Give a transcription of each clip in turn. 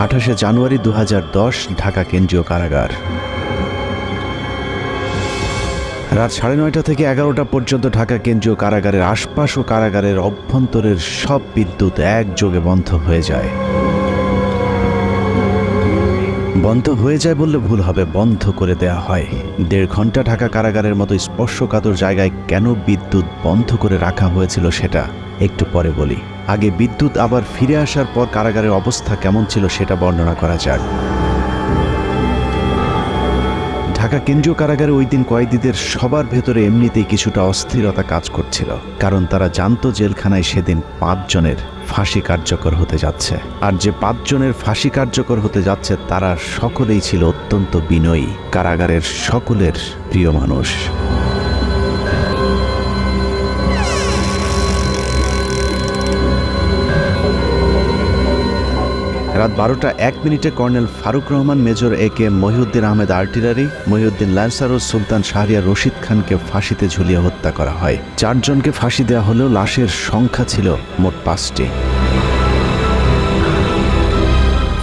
28শে জানুয়ারি 2010 ঢাকা কেন্দ্রীয় কারাগার। রাত 9:30 থেকে 11টা পর্যন্ত ঢাকা কেন্দ্রীয় কারাগারের আশপাশ ও কারাগারের অভ্যন্তরের সব বিদ্যুৎ একযোগে বন্ধ হয়ে যায়। বন্ধ হয়ে যায় বললে ভুল হবে, বন্ধ করে দেয়া হয়। 1.5 ঘন্টা ঢাকা কারাগারের মতো স্পর্শকাতর জায়গায় কেন বিদ্যুৎ বন্ধ করে রাখা হয়েছিল সেটা একটু পরে বলি। আগে বিদ্যুৎ আবার ফিরে আসার পর কারাগারের অবস্থা কেমন ছিল সেটা বর্ণনা করা যাক। ঢাকা কেন্দ্রীয় কারাগারে ওই দিন কয়েদিদের সবার ভেতরে এমনিতেই কিছুটা অস্থিরতা কাজ করছিল, কারণ তারা জানতো জেলখানায় সেদিন 5 জনের ফাঁসি কার্যকর হতে যাচ্ছে। আর যে 5 জনের ফাঁসি কার্যকর হতে যাচ্ছে তারা সকলেই ছিল অত্যন্ত বিনয়ী, কারাগারের সকলের প্রিয় মানুষ। রাত 12:01 colonel Farooq Rahman, major AK Mohiuddin Ahmed artillery, Mohiuddin lancer ও সুলতান শাহরিয়ার রশিদ খানকে ফাঁসিতে ঝুলিয়ে হত্যা করা হয়। 4 জনকে ফাঁসি দেওয়া হলেও লাশের সংখ্যা ছিল মোট 5টি।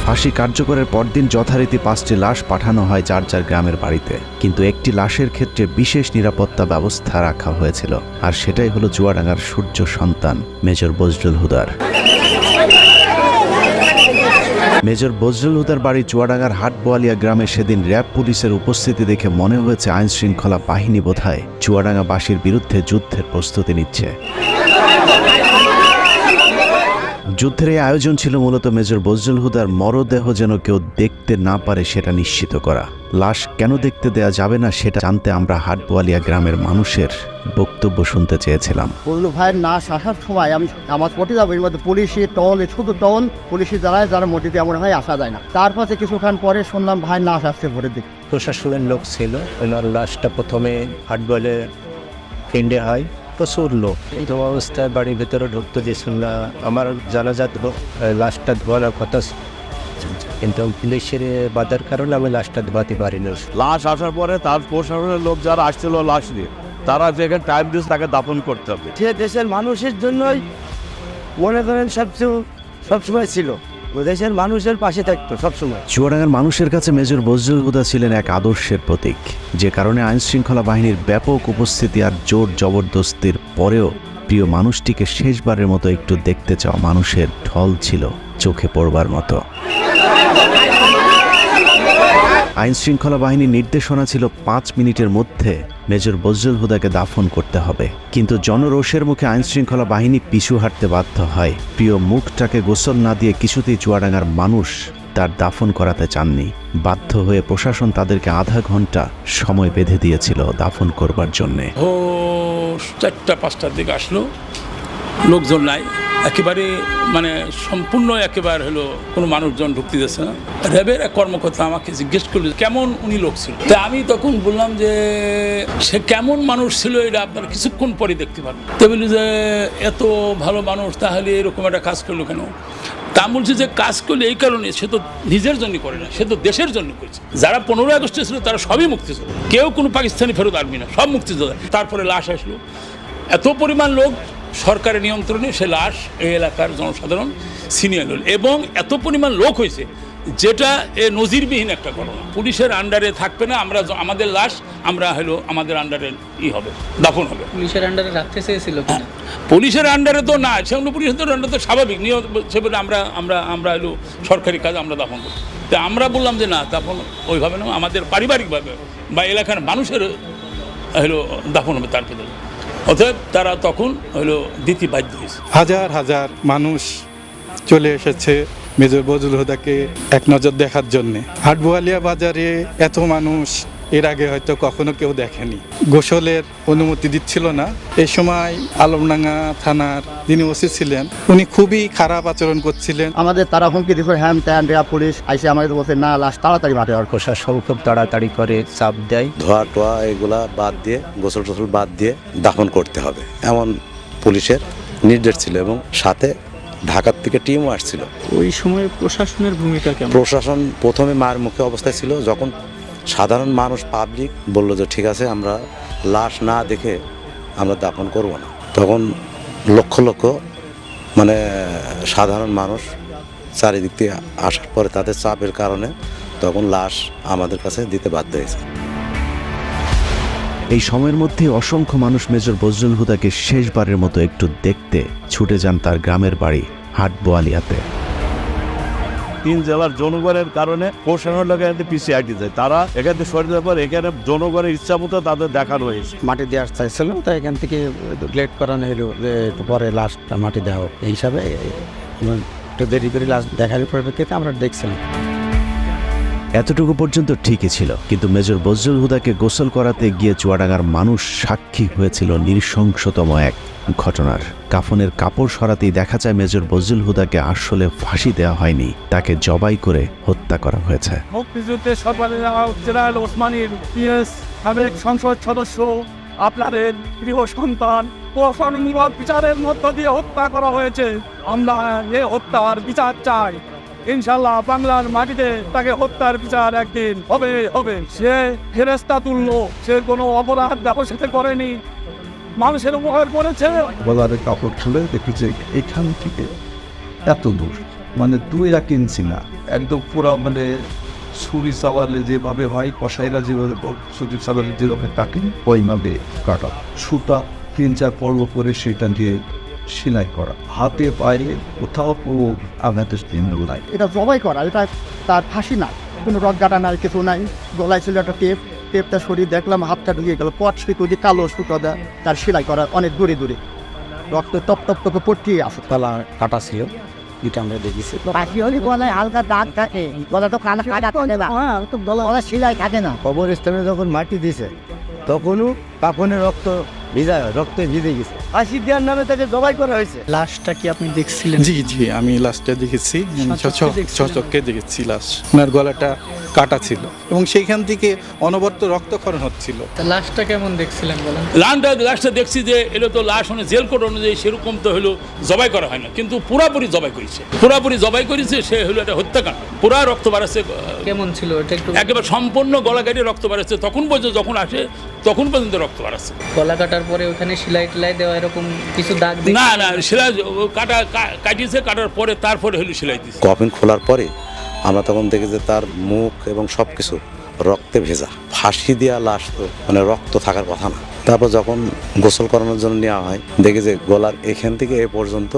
ফাঁসি কার্যকরের পরদিন যথারীতি 5টি লাশ পাঠানো হয় যার যার গ্রামের বাড়িতে, কিন্তু একটি লাশের ক্ষেত্রে বিশেষ নিরাপত্তা ব্যবস্থা রাখা হয়েছিল, আর সেটাই হলো চুয়াডাঙ্গার সূর্য সন্তান মেজর বজলুল হুদার। মেজর বজলুল হুদার বাড়ি চুয়াডাঙ্গার হাটবোয়ালিয়া গ্রামে সেদিন র্যাব পুলিশের উপস্থিতি দেখে মনে হয়েছে আইন শৃঙ্খলা বাহিনী বোধহয় চুয়াডাঙ্গাবাসীর বিরুদ্ধে যুদ্ধের প্রস্তুতি নিচ্ছে। যুদ্ধের এই আয়োজন ছিল মূলত মেজর বজলুল হুদার মরদেহ যেন কেউ দেখতে না পারে সেটা নিশ্চিত করা। লাশ কেন দেখতে দেয়া যাবে না সেটা জানতে আমরা হাটবোয়ালিয়া গ্রামের মানুষের বক্তব্য শুনতে চেয়েছিলাম। বজলু ভাইয়ের নাশ আসার সময় আমি আমার পটে যাবো, এর মধ্যে পুলিশি টল, শুধু টল পুলিশি দ্বারায় যারা মোটিতে এমন হয় আসা যায় না। তারপরে কিছুক্ষণ পরে শুনলাম ভাইয়ের নাশ আসছে ভোরের দিকে। প্রশাসনের লোক ছিল, ওনার লাশটা প্রথমে হাটবলে কেন্দ্রে হয়, প্রচুর লোক। এই তো অবস্থায় বাড়ির ভেতরে ঢুকতে দিয়েছিল না। আমার জানাজা লাশটা ধোয়ানোর কথা, কিন্তু পুলিশের বাধার কারণে আমি লাশটা ধোয়াতে পারিনি। লাশ আসার পরে তার প্রশাসনের লোক যারা আসছিল লাশ নিয়ে, তারা যেখানে টাইম দিয়েছে তাকে দাফন করতে হবে। সে দেশের মানুষের জন্যই মনে করেন সবসময় ছিল, দেশের মানুষের পাশে থাকতো সবসময়। চুয়াডাঙ্গার মানুষের কাছে মেজর বজলুল হুদা ছিলেন এক আদর্শের প্রতীক, যে কারণে আইন শৃঙ্খলা বাহিনীর ব্যাপক উপস্থিতি আর জোর জবরদস্তির পরেও প্রিয় মানুষটিকে শেষবারের মতো একটু দেখতে চাওয়া মানুষের ঢল ছিল চোখে পড়বার মতো। আইন শৃঙ্খলা বাহিনীর নির্দেশনা ছিল 5 মিনিটের মধ্যে মেজর বজলুল হুদাকে দাফন করতে হবে, কিন্তু জনরোষের মুখে আইন শৃঙ্খলা বাহিনী পিছু হাঁটতে বাধ্য হয়। প্রিয় মুখটাকে গোসল না দিয়ে কিছুতেই চুয়াডাঙ্গার মানুষ তার দাফন করাতে চাননি। বাধ্য হয়ে প্রশাসন তাদেরকে আধা ঘন্টা সময় বেঁধে দিয়েছিল দাফন করবার জন্যে। 4টা-5টার দিকে আসলো, লোকজন নাই একেবারে, মানে সম্পূর্ণ একেবারে হলো কোনো মানুষজন ঢুকতে দিচ্ছে না। র্যাবের এক কর্মকর্তা আমাকে জিজ্ঞেস করলো কেমন উনি লোক ছিল। তা আমি তখন বললাম যে সে কেমন মানুষ ছিল এটা আপনারা কিছুক্ষণ পরে দেখতে পারবেন। তো বলি যে এত ভালো মানুষ, তাহলে এরকম একটা কাজ করলো কেন? তা বলছে যে কাজ করলে এই কারণে, সে তো নিজের জন্য করে না, সে তো দেশের জন্য করেছে। যারা 15ই আগস্টে ছিল তারা সবই মুক্তিযোদ্ধা, কেউ কোনো পাকিস্তানি ফেরত আর্মি না, সব মুক্তিযোদ্ধা। তারপরে লাশ আসলো, এত পরিমাণ লোক সরকারের নিয়ন্ত্রণে, সে লাশ এই এলাকার জনসাধারণ ছিনিয়ে নিল, এবং এত পরিমাণ লোক হয়েছে যেটা নজিরবিহীন একটা ঘটনা। পুলিশের আন্ডারে থাকবে না, আমরা আমাদের লাশ আমরা হলো আমাদের আন্ডারে হবে, দাফন হবে। পুলিশের আন্ডারে রাখতে চেয়েছিল কিনা? পুলিশের আন্ডারে তো না, সেগুলো পুলিশের আন্ডারে তো স্বাভাবিক নিয়ম, সেভাবে আমরা হলো সরকারি কাজ আমরা দাফন করি। তো আমরা বললাম যে না, দাফন ওইভাবে না, আমাদের পারিবারিকভাবে বা এলাকার মানুষের হলো দাফন হবে তার ভিতরে। অতএব তারা তখন হলো দিতে বাধ্য হয়েছে। হাজার হাজার মানুষ চলে এসেছে মেজর বজলুল হুদাকে এক নজর দেখার জন্যে। হাটবোয়ালিয়া বাজারে এত মানুষ এর আগে হয়তো কখনো কেউ দেখেনি। গোসলের অনুমতি দিচ্ছিল না। এই সময় আলমডাঙ্গা থানার যিনি ওসি ছিলেন, উনি খুবই খারাপ আচরণ করছিলেন। আমাদের তারা হুমকি দিচ্ছে, হ্যাঁ ট্যান রেয়া পুলিশ আইসে আমাদের বলছে না, লাশ তাড়াতাড়ি মাঠে। আর প্রশাসন খুব তাড়াতাড়ি করে চাপ দেয়, ধোয়া টোয়া এগুলা বাদ দিয়ে, গোসল টোসল বাদ দিয়ে দাফন করতে হবে এমন পুলিশের নির্দেশ ছিল, এবং সাথে ঢাকার থেকে টিমও আসছিল। ওই সময় প্রশাসনের ভূমিকা কেমন? প্রশাসন প্রথমে মার মুখে অবস্থায় ছিল, যখন সাধারণ মানুষ পাবলিক বলল যে ঠিক আছে আমরা লাশ না দেখে আমরা দাফন করব না, তখন লক্ষ লক্ষ মানে সাধারণ মানুষ চারিদিক থেকে আসার পরে তাদের চাপের কারণে তখন লাশ আমাদের কাছে দিতে বাধ্য হয়েছে। এই সময়ের মধ্যে অসংখ্য মানুষ মেজর বজলুল হুদাকে শেষবারের মতো একটু দেখতে ছুটে যান তার গ্রামের বাড়ি হাটবোয়ালিয়াতে। 3 জেলার জনগণের কারণে প্রশাসনের লোক এখানে পিছিয়ে হাঁটি যায়, তারা এখান থেকে সরে যাওয়ার পর এখানে জনগণের ইচ্ছা মতো তাদের দেখানো হয়েছে। মাটি দেওয়ার চাইছিল, তাই এখান থেকে লেট করানো হলো যে একটু পরে লাশটা মাটি দেওয়া হোক। এই হিসাবে একটু দেরি করে লাশ দেখার পরিপ্রেক্ষিতে আমরা দেখছিলাম। এতটুকু পর্যন্ত ঠিকই ছিল, কিন্তু মেজর বজলুল হুদাকে গোসল করাতে গিয়ে চুয়াডাঙ্গার মানুষ সাক্ষী হয়েছিল নৃশংসতম এক ঘটনার। কাফনের কাপড় সরাতেই দেখা যায় মেজর বজলুল হুদাকে আসলে ফাঁসি দেওয়া হয়নি, তাকে জবাই করে হত্যা করা হয়েছে। মুক্তিযুদ্ধের জেনারেল ওসমানীর পিএস সাবেক সংসদ সদস্য আপনাদের প্রিয় সন্তান প্রশাসনমূলক বিচারের মধ্য দিয়ে হত্যা করা হয়েছে। আমরা এ হত্যার বিচার চাই। ইনশাল্লাহ বাংলার মাটিতে তাকে হত্যার বিচার একদিন হবে। সে ফেরেশতা তুল্য, সে কোনো অপরাধ ব্যবসাতে করেনি, মানুষের উপকার করেছে। গলার কাপড় খুলে দেখেছে এখান থেকে এত দূর, মানে 2 ইঞ্চি না, একদম পুরো মানে ছুরি চালালে যেভাবে হয়, কসাইরা যেভাবে ছুরি চালালে যেভাবে কাটে ওইভাবে কাটা, সুতা 3-4 পর্ব করে সেটা দিয়ে সেলাই করা, হাতে পায়ে কোথাও কোনো আঘাতের চিহ্ন নাই। এটা জবাই করা, এটা তার ফাঁসি নাই, কোনো রক গাটা নাই, কিছু নাই। গলায় ছিল একটা টেপটা সরিয়ে দেখলাম হাতটা ঢুকিয়ে গেল, পট সুতো দিয়ে কালো সুতো দেয় তার সেলাই করা, অনেক দূরে রক্ত টপ টপ টপে পড়তেই আসে। গলা কাটা ছিল, এটা আমরা দেখেছি। ফাঁসি হলে গলায় হালকা দাগ থাকে, গলা তো কাটা থাকে না, গলা সেলাই থাকে না। কবরস্থানে যখন মাটি দিছে তখনও কাফনের রক্তে ভিজে গেছে। ফাঁসি দেওয়ার নামে তাকে জবাই করা হয়েছে। লাশটা কি আপনি দেখছিলেন? জি জি, আমি লাশটা দেখেছি, দেখছিলেন? চোখে দেখেছি লাশ। ওনার গলাটা কাটা ছিল এবং সেইখান থেকে অনবরত রক্তক্ষরণ হচ্ছিল। তা লাশটা কেমন দেখছিলেন বলেন? লাশটা দেখছি যে এলো তো লাশ জেল কোড অনুযায়ী সেরকম তো হলো জবাই করা হয় না, কিন্তু পুরাপুরি জবাই করেছে সে হলো একটা হত্যাকাণ্ড। পুরা রক্ত বাড়াচ্ছে। কেমন ছিল এটা একটু? একেবারে সম্পূর্ণ গলা কেটে রক্ত বাড়াচ্ছে, তখন পর্যন্ত যখন আসে তখন পর্যন্ত রক্ত বাড়াচ্ছে। গলা কাটার পরে ওখানে সেলাই টেলাই দেওয়া এরকম কিছু দাগ? না সেলাই কাটিয়েছে, কাটার পরে তারপরে হলো সেলাই দিচ্ছে। কফিন খোলার পরে আমরা তখন দেখি যে তার মুখ এবং সব কিছু রক্তে ভেজা। ফাঁসি দেওয়া লাশ তো মানে রক্ত থাকার কথা না। তারপর যখন গোসল করানোর জন্য নেওয়া হয়, দেখি যে গলার এখান থেকে এ পর্যন্ত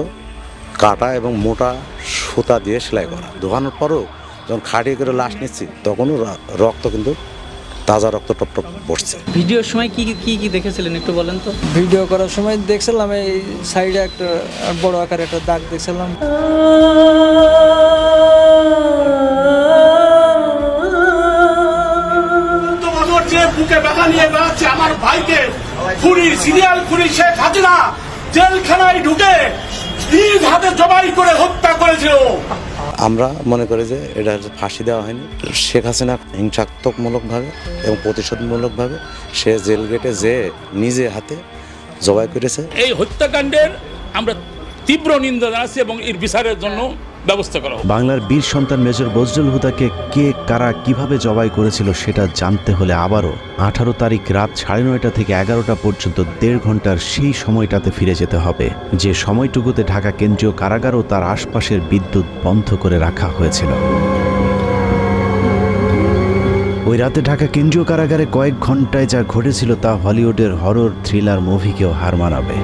কাটা এবং মোটা সুতা দিয়ে সেলাই করা। ধোয়ানোর পরও যখন খাটিয়ে করে লাশ নিচ্ছি তখনও রক্ত কিন্তু তাজা রক্ত টপ টপ পড়ছে। ভিডিওর সময় কি দেখেছিলেন একটু বলেন তো? ভিডিও করার সময় দেখছিলাম এই সাইডে একটা বড় আকারে একটা দাগ দেখছিলাম। যে বুকে ব্যথা নিয়ে বেড়াচ্ছে আমার ভাইকে সিরিয়াল খুনি শেখ হাসিনা জেলখানায় ঢুকে নিজ হাতে জবাই করে হত্যা করেছিল। আমরা মনে করি যে এটা ফাঁসি দেওয়া হয়নি, শেখ হাসিনা হিংসাত্মকমূলকভাবে এবং প্রতিশোধমূলকভাবে সে জেল গেটে যে নিজে হাতে জবাই করেছে। এই হত্যাকাণ্ডের আমরা তীব্র নিন্দা জানাচ্ছি এবং এর বিচারের জন্য ব্যবস্থা করা। বাংলার বীর সন্তান মেজর বজলুল হুদাকে কে কারা কিভাবে জবাই করেছিল সেটা জানতে হলে আবারও 18 তারিখ রাত 9:30 থেকে 11টা পর্যন্ত 1.5 ঘন্টার সেই সময়টাতে ফিরে যেতে হবে, যে সময়টুকুতে ঢাকা কেন্দ্রীয় কারাগার ও তার আশপাশের বিদ্যুৎ বন্ধ করে রাখা হয়েছিল। ওই রাতে ঢাকা কেন্দ্রীয় কারাগারে কয়েক ঘন্টায় যা ঘটেছিল তা হলিউডের হরর থ্রিলার মুভিকেও হার মানাবে।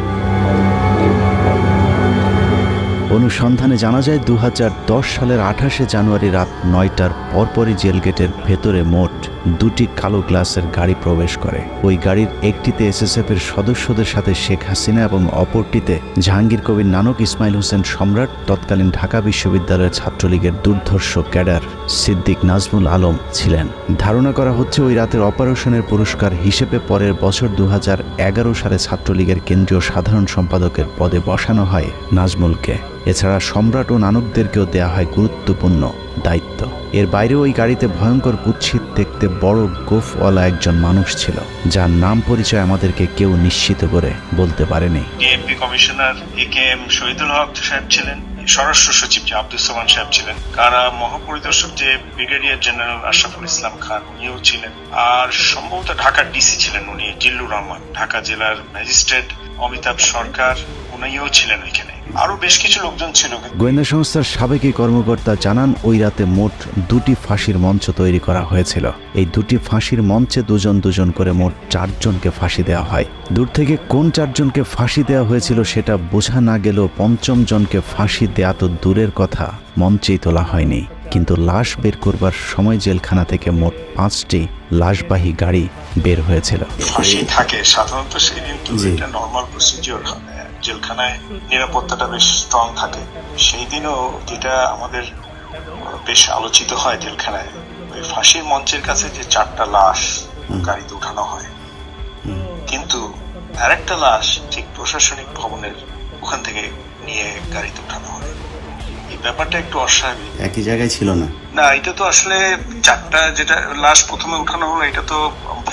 অনুসন্ধানে জানা যায় 2010 সালের 28শে জানুয়ারি রাত 9টার পরপরই জেলগেটের ভেতরে মোট 2টি কালো গ্লাসের গাড়ি প্রবেশ করে। ওই গাড়ির একটিতে এসএসএফের সদস্যদের সাথে শেখ হাসিনা এবং অপরটিতে জাহাঙ্গীর কবির নানক, ইসমাইল হোসেন সম্রাট, তৎকালীন ঢাকা বিশ্ববিদ্যালয়ের ছাত্রলীগের দুর্ধর্ষ ক্যাডার সিদ্দিক নাজমুল আলম ছিলেন। ধারণা করা হচ্ছে ওই রাতের অপারেশনের পুরস্কার হিসেবে পরের বছর 2011 সালে ছাত্রলীগের কেন্দ্রীয় সাধারণ সম্পাদকের পদে বসানো হয় নাজমুলকে। এছাড়া সম্রাট ও নানকদেরকেও দেয়া হয় গুরুত্বপূর্ণ দায়িত্ব। এর বাইরে ওই গাড়িতে ভয়ঙ্কর কুৎসিত দেখতে বড় গোফওয়ালা একজন মানুষ ছিল, যার নাম পরিচয় আমাদেরকে কেউ নিশ্চিত করে বলতে পারেনি। ডিএমপি কমিশনার একেএম শহীদুল হক সাহেব ছিলেন, স্বরাষ্ট্র সচিব যে আব্দুল সামান সাহেব ছিলেন, কারা মহাপরিদর্শক যে ব্রিগেডিয়ার জেনারেল আশরাফুল ইসলাম খান উনিও ছিলেন, আর সম্ভবত ঢাকার ডিসি ছিলেন উনি জিল্লুর রহমান, ঢাকা জেলার ম্যাজিস্ট্রেট অমিতাভ সরকার উনিও ছিলেন ওইখানে। আরো বেশ কিছু লোকজন ছিল। গোয়েন্দা সংস্থার সাবেক এই কর্মকর্তা জানান ওই রাতে মোট 2টি ফাঁসির মঞ্চ তৈরি করা হয়েছিল। এই 2টি ফাঁসির মঞ্চে দুজন দুজন করে মোট 4 জনকে ফাঁসি দেওয়া হয়। দূর থেকে কোন 4 জনকে ফাঁসি দেওয়া হয়েছিল সেটা বোঝা না গেলেও 5ম জনকে ফাঁসি দেয়া তো দূরের কথা, মঞ্চেই তোলা হয়নি। কিন্তু লাশ বের করবার সময় জেলখানা থেকে মোট 5টি লাশবাহী গাড়ি বের হয়েছিল। ফাঁসি থাকে সাধারণত সেই দিন, তো এটা নর্মাল প্রসিজিওর। জেলখানায় নিরাপত্তাটা বেশ স্ট্রং থাকে। সেই দিনও যেটা আমাদের বেশ আলোচিত হয় জেলখানায়, ওই ফাঁসির মঞ্চের কাছে যে 4টা লাশ গাড়িতে উঠানো হয়, কিন্তু আরেকটা লাশ ঠিক প্রশাসনিক ভবনের ওখান থেকে নিয়ে গাড়িতে উঠানো হয়। এই ব্যাপারটা একটু অস্বাভাবিক। একই জায়গায় ছিল না। না, এটা তো আসলে 4টা যেটা লাশ প্রথমে উঠানো হলো, এটা তো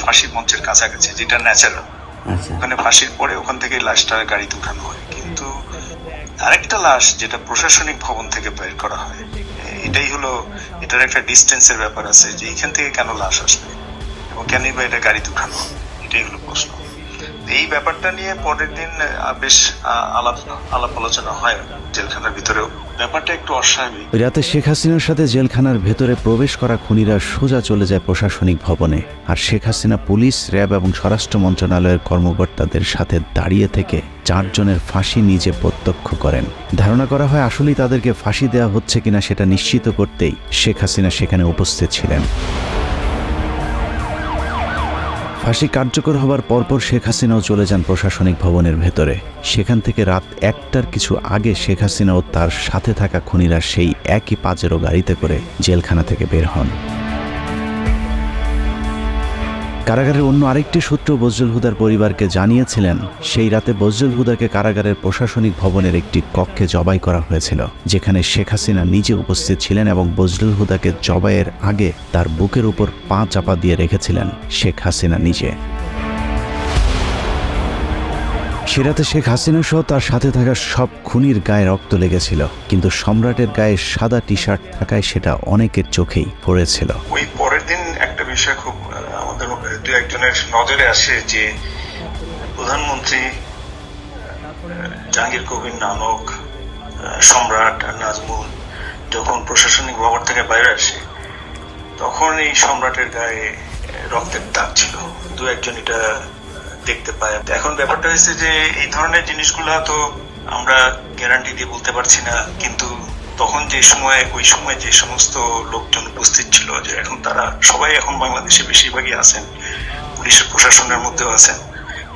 ফাঁসির মঞ্চের কাছাকাছি, যেটা ন্যাচারাল। ওখানে ফাঁসির পরে ওখান থেকে লাশটা গাড়িতে উঠানো হয়, কিন্তু আরেকটা লাশ যেটা প্রশাসনিক ভবন থেকে বের করা হয়, এটাই হলো, এটার একটা ডিস্টেন্সের ব্যাপার আছে যে এখান থেকে কেন লাশ আসবে এবং কেনই বা এটা গাড়িতে উঠানো হবে, এটাই হলো প্রশ্ন। এই ব্যাপারটা নিয়ে পরের দিন বেশ আলাপ আলোচনা হয় জেলখানার ভিতরেও। ব্যাপারটা একটু অস্বাভাবিক। রাতে শেখ হাসিনার সাথে জেলখানার ভেতরে প্রবেশ করা খুনিরা সোজা চলে যায় প্রশাসনিক ভবনে, আর শেখ হাসিনা পুলিশ, র্যাব এবং স্বরাষ্ট্র মন্ত্রণালয়ের কর্মকর্তাদের সাথে দাঁড়িয়ে থেকে 4 জনের ফাঁসি নিজে প্রত্যক্ষ করেন। ধারণা করা হয় আসলেই তাদেরকে ফাঁসি দেওয়া হচ্ছে কিনা সেটা নিশ্চিত করতেই শেখ হাসিনা সেখানে উপস্থিত ছিলেন। ফাঁসি কার্যকর হবার পরপর শেখ হাসিনাও চলে যান প্রশাসনিক ভবনের ভেতরে। সেখান থেকে রাত 1টার কিছু আগে শেখ হাসিনা ও তার সাথে থাকা খুনিরা সেই একই পাজেরো গাড়িতে করে জেলখানা থেকে বের হন। কারাগারের অন্য আরেকটি সূত্র বজলুল হুদার পরিবারকে জানিয়েছিলেন, সেই রাতে বজলুল হুদাকে কারাগারের প্রশাসনিক ভবনের একটি কক্ষে জবাই করা হয়েছিল, যেখানে শেখ হাসিনা নিজে উপস্থিত ছিলেন এবং বজলুল হুদাকে জবাইয়ের আগে তার বুকের উপর পা চাপা দিয়ে রেখেছিলেন শেখ হাসিনা নিজে। সে রাতে শেখ হাসিনা সহ তার সাথে থাকা সব খুনির গায়ে রক্ত লেগেছিল, কিন্তু সম্রাটের গায়ে সাদা টি শার্ট থাকায় সেটা অনেকের চোখেই পড়েছিল। ওই পরের দিন একটা বিষয় খুব আমাদের দু একজনের নজরে আসে যে প্রধানমন্ত্রী জাহাঙ্গীর কবির নানক, সম্রাট আর নাজমুল যখন প্রশাসনিক ভবন থেকে বাইরে আসে, তখন এই সম্রাটের গায়ে রক্তের দাগ ছিল। দু একজন এটা দেখতে পায়। এখন ব্যাপারটা হয়েছে যে এই ধরনের জিনিসগুলো তো আমরা গ্যারান্টি দিয়ে বলতে পারছি না, কিন্তু তখন ওই সময় যে সমস্ত লোকজন উপস্থিত ছিল, যে এখন তারা সবাই এখন বাংলাদেশে বেশিরভাগই আছেন, পুলিশের প্রশাসনের মধ্যেও আছেন,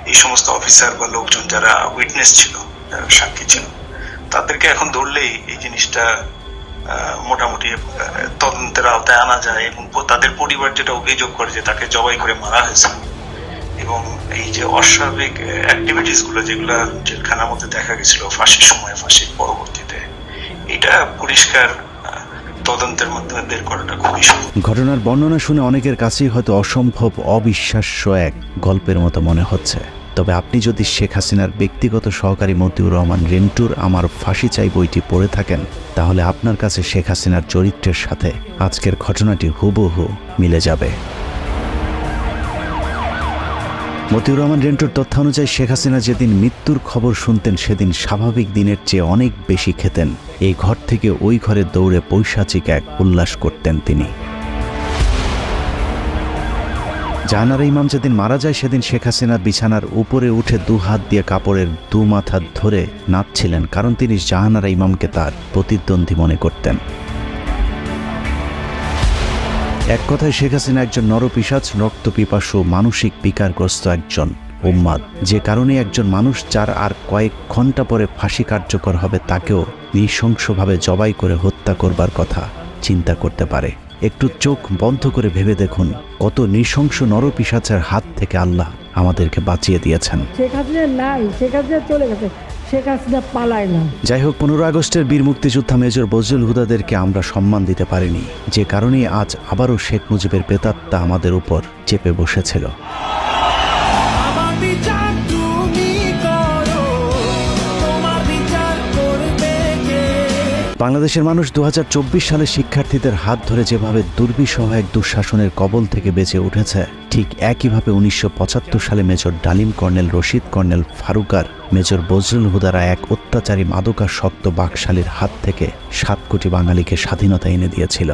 এই সমস্ত অফিসার বা লোকজন যারা উইটনেস ছিল, যারা সাক্ষী ছিল, তাদেরকে এখন ধরলেই এই জিনিসটা মোটামুটি তদন্তের আওতায় আনা যায়। এবং তাদের পরিবার যেটা অভিযোগ করে যে তাকে জবাই করে মারা হয়েছে, এবং এই যে অস্বাভাবিক অ্যাক্টিভিটিস গুলো যেগুলো জেলখানার মধ্যে দেখা গেছিল ফাঁসির সময়, ফাঁসির পরবর্তীতে, এটা পরিষ্কার তদন্তের মাধ্যমে বের করাটা খুবই সহজ। ঘটনার বর্ণনা শুনে অনেকের কাছেই হয়তো অসম্ভব, অবিশ্বাস্য এক গল্পের মতো মনে হচ্ছে। তবে আপনি যদি শেখ হাসিনার ব্যক্তিগত সহকারী মতিউর রহমান রেন্টুর আমার ফাঁসি চাই বইটি পড়ে থাকেন, তাহলে আপনার কাছে শেখ হাসিনার চরিত্রের সাথে আজকের ঘটনাটি হুবহু মিলে যাবে। মতিউর রহমান রেন্টুর তথ্য অনুযায়ী শেখ হাসিনা যেদিন মৃত্যুর খবর শুনতেন, সেদিন স্বাভাবিক দিনের চেয়ে অনেক বেশি খেতেন। এই ঘর থেকে ওই ঘরে দৌড়ে পৈশাচিক এক উল্লাস করতেন তিনি। জাহানারা ইমাম যেদিন মারা যায়, সেদিন শেখ হাসিনা বিছানার উপরে উঠে 2 হাত দিয়ে কাপড়ের 2 মাথা ধরে নাচছিলেন, কারণ তিনি জাহানারা ইমামকে তার প্রতিদ্বন্দ্বী মনে করতেন। এক কথায় শেখ হাসিনা একজন নরপিশাচ, রক্তপিপাসু, মানসিক বিকারগ্রস্ত একজন উম্মাদ, যে কারণে একজন মানুষ যার আর কয়েক ঘন্টা পরে ফাঁসি কার্যকর হবে, তাকেও নৃশংসভাবে জবাই করে হত্যা করবার কথা চিন্তা করতে পারে। একটু চোখ বন্ধ করে ভেবে দেখুন, কত নৃশংস নরপিশাচের হাত থেকে আল্লাহ আমাদেরকে বাঁচিয়ে দিয়েছেন। শেখ হাসিনা নাই, শেখ হাসিনা চলে গেছে, শেখ হাসিনা পালায় না। যাই হোক, 15 আগস্টের বীর মুক্তিযোদ্ধা মেজর বজলুল হুদাদেরকে আমরা সম্মান দিতে পারিনি, যে কারণে আজ আবারও শেখ মুজিবের প্রেতাত্মা আমাদের উপর চেপে বসেছিল। বাংলাদেশের মানুষ 2024 সালে শিক্ষার্থীদের হাত ধরে যেভাবে দুর্বিষহ এক দুঃশাসনের কবল থেকে বেঁচে উঠেছে, ঠিক একইভাবে 1975 সালে major Dalim colonel, Rashid colonel, ফারুকার মেজর বজলুল হুদারা এক অত্যাচারী মাদকাসক্ত বাকশালীর হাত থেকে 7 কোটি বাঙালিকে স্বাধীনতা এনে দিয়েছিল।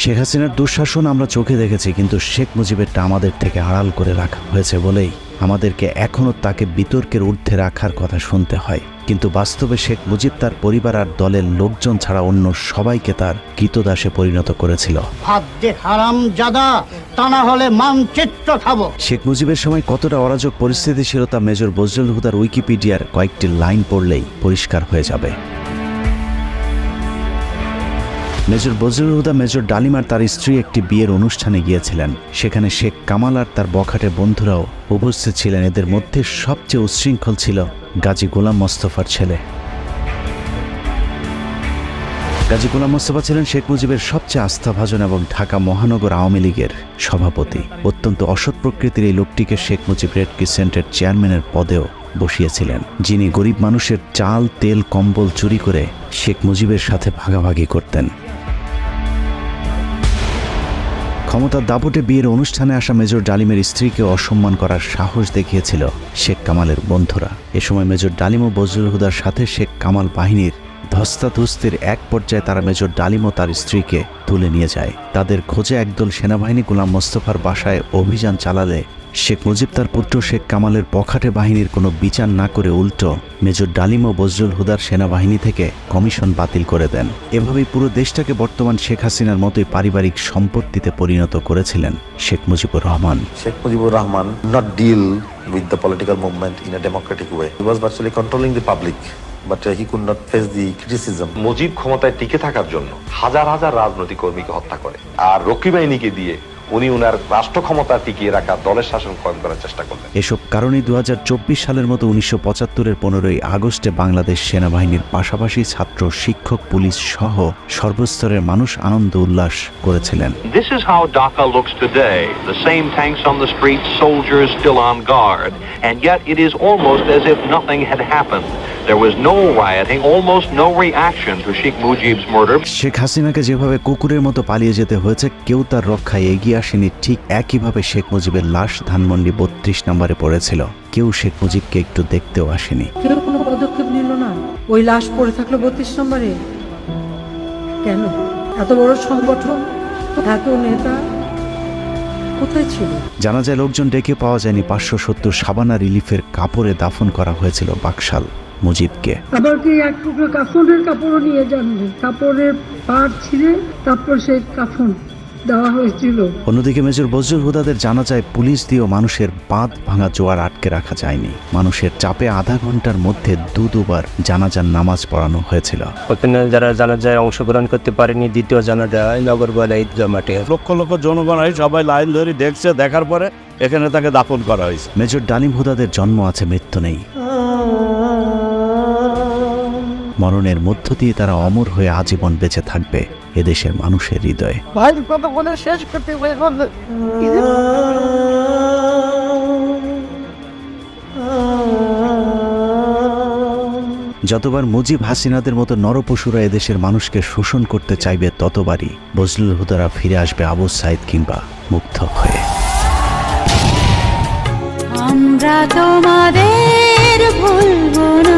শেখ হাসিনার দুঃশাসন আমরা চোখে দেখেছি, কিন্তু শেখ মুজিবেরটা আমাদের থেকে আড়াল করে রাখা হয়েছে বলেই আমাদেরকে এখনও তাকে বিতর্কের ঊর্ধ্বে রাখার কথা শুনতে হয়। কিন্তু বাস্তবে শেখ মুজিব তার পরিবার আর দলের লোকজন ছাড়া অন্য সবাইকে তার কৃতদাসে পরিণত করেছিল। শেখ মুজিবের সময় কতটা অরাজক পরিস্থিতি ছিল তা মেজর বজলুল হুদার উইকিপিডিয়ার কয়েকটি লাইন পড়লেই পরিষ্কার হয়ে যাবে। মেজর বজলুল হুদা মেজর ডালিম আর তার স্ত্রী একটি বিয়ের অনুষ্ঠানে গিয়েছিলেন। সেখানে শেখ কামাল আর তার বখাটে বন্ধুরাও উপস্থিত ছিলেন। এদের মধ্যে সবচেয়ে উচ্ছৃঙ্খল ছিল গাজী গোলাম মোস্তফার ছেলে। গাজী গোলাম মোস্তফা ছিলেন শেখ মুজিবের সবচেয়ে আস্থাভাজন এবং ঢাকা মহানগর আওয়ামী লীগের সভাপতি। অত্যন্ত অসৎ প্রকৃতির এই লোকটিকে শেখ মুজিব রেড ক্রিসেন্টের চেয়ারম্যানের পদেও বসিয়েছিলেন, যিনি গরিব মানুষের চাল, তেল, কম্বল চুরি করে শেখ মুজিবের সাথে ভাগাভাগি করতেন। ক্ষমতার দাপটে বিয়ের অনুষ্ঠানে আসা মেজর ডালিমের স্ত্রীকে অসম্মান করার সাহস দেখিয়েছিল শেখ কামালের বন্ধুরা। এ সময় মেজর ডালিম ও বজলুল হুদার সাথে শেখ কামাল বাহিনীর ধস্তাধস্তির এক পর্যায়ে তারা মেজর ডালিম ও তার স্ত্রীকে তুলে নিয়ে যায়। তাদের খোঁজে একদল সেনাবাহিনী গোলাম মোস্তফার বাসায় অভিযান চালালে শেখ মুজিব তার পুত্র শেখ কামালের বখাটে বাহিনীর কোনো বিচার না করে উল্টো মেজর ডালিম ও বজলুল হুদার সেনাবাহিনী থেকে কমিশন বাতিল করে দেন। এভাবেই পুরো দেশটাকে বর্তমান শেখ হাসিনার মতোই পারিবারিক সম্পত্তিতে পরিণত করেছিলেন Sheikh Mujibur Rahman. Sheikh Mujibur Rahman not deal with the political movement in a democratic way. He was virtually controlling the public, but he could not face the criticism. Mujib ক্ষমতায় টিকে থাকার জন্য হাজার হাজার রাজনৈতিক কর্মীকে হত্যা করে, আর রক্ষী বাহিনীকে দিয়ে উনি উনার রাষ্ট্র ক্ষমতা টিকিয়ে রাখা দলের শাসন কায়েম করার চেষ্টা করলেন। এসব কারণেই 2024 সালের মতো 1975-এর 15ই আগস্টে বাংলাদেশ সেনাবাহিনীর পাশাপাশি ছাত্র, শিক্ষক, পুলিশ সহ সর্বস্তরের মানুষ আনন্দ উল্লাস করেছিলেন। This is how Dhaka looks today. The same tanks on the streets, soldiers still on guard, and yet it is almost as if nothing had happened. There was no rioting, almost no reaction to Sheikh Mujib's murder. Sheikh হাসিনাকে যেভাবে কুকুরের মতো পালিয়ে যেতে হয়েছে, কেউ তার রক্ষায় এগিয়ে আসেনি। ঠিক একইভাবে শেখ মুজিবের লাশ ধানমন্ডি 32 নম্বরে পড়েছিল। কেউ শেখ মুজিবকে একটু দেখতেও আসেনি। কেউ কোনো পদক্ষেপ নিল না। ওই লাশ পড়ে থাকলো 32 নম্বরে। কেন? এত বড় সংগঠন, এত নেতা কোথায় ছিল? জানা যায় লোকজন ডেকে পাওয়া যায়নি। 570 সাবানা রিলিফের কাপড়ে দাফন করা হয়েছিল বাকশাল মুজিবকে। আবার কি এক টুকরো কাফনের কাপড়ও নিয়ে যাননি, কাপড়ের পাড় ছিঁড়ে তারপর সেই কাফন দেওয়া হয়েছিল। অন্যদিকে মেজর বজলুল হুদাদের জানা যায় পুলিশ দিয়েও মানুষের বাঁধ ভাঙা জোয়ার আটকে রাখা যায়নি। মানুষের চাপে আধা ঘন্টার মধ্যে দুবার জানাজার নামাজ পড়ানো হয়েছিল। ওখানে যারা জানাজায় অংশগ্রহণ করতে পারেনি, দ্বিতীয় জানাজা নগরবালা ঈদগাহ মাঠে লক্ষ লক্ষ জনগণ সবাই লাইন ধরে দেখছে, দেখার পরে এখানে তাকে দাফন করা হয়েছে। মেজর ডালিম হুদাদের জন্ম আছে, মৃত্যু নেই। মরণের মধ্য দিয়ে তারা অমর হয়ে আজীবন বেঁচে থাকবে এদেশের মানুষের হৃদয়ে। ভাই কথা বলে শেষ করতে যতবার মুজিব হাসিনাদের মতো নরপশুরা এদেশের মানুষকে শোষণ করতে চাইবে, ততবারই বজলুল হুদারা ফিরে আসবে আবু সাইদ কিংবা মুগ্ধ হয়ে। আমরা তোমাদের ভুলব না।